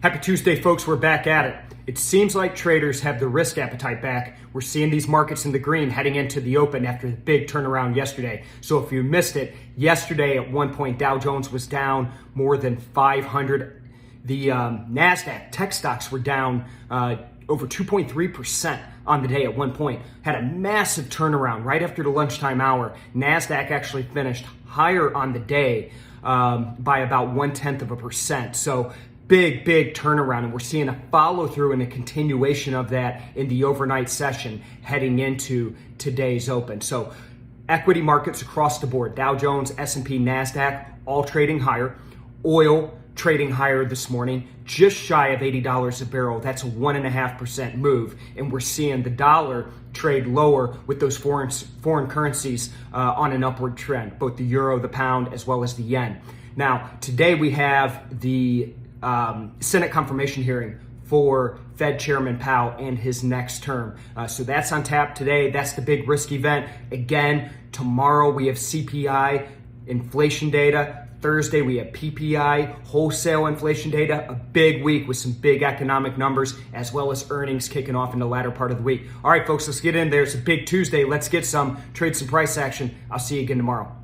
Happy Tuesday, folks. We're back at it. It seems like traders have the risk appetite back. We're seeing these markets in the green heading into the open after the big turnaround yesterday. So if you missed it, yesterday at one point, Dow Jones was down more than 500. The Nasdaq tech stocks were down over 2.3% on the day at one point. Had a massive turnaround right after the lunchtime hour. Nasdaq actually finished higher on the day by about 0.1%. So big turnaround, and we're seeing a follow through and a continuation of that in the overnight session heading into today's open. So equity markets across the board, Dow Jones, S&P, Nasdaq, all trading higher. Oil trading higher this morning, just shy of $80 a barrel. That's a 1.5% move, and we're seeing the dollar trade lower with those foreign currencies on an upward trend, both the euro, the pound, as well as the yen. Now, today we have the Senate confirmation hearing for Fed Chairman Powell and his next term. So that's on tap today. That's the big risk event. Again, tomorrow we have CPI inflation data. Thursday we have PPI wholesale inflation data. A big week with some big economic numbers as well as earnings kicking off in the latter part of the week. All right, folks, let's get in there. It's a big Tuesday. Let's get some trade, some price action. I'll see you again tomorrow.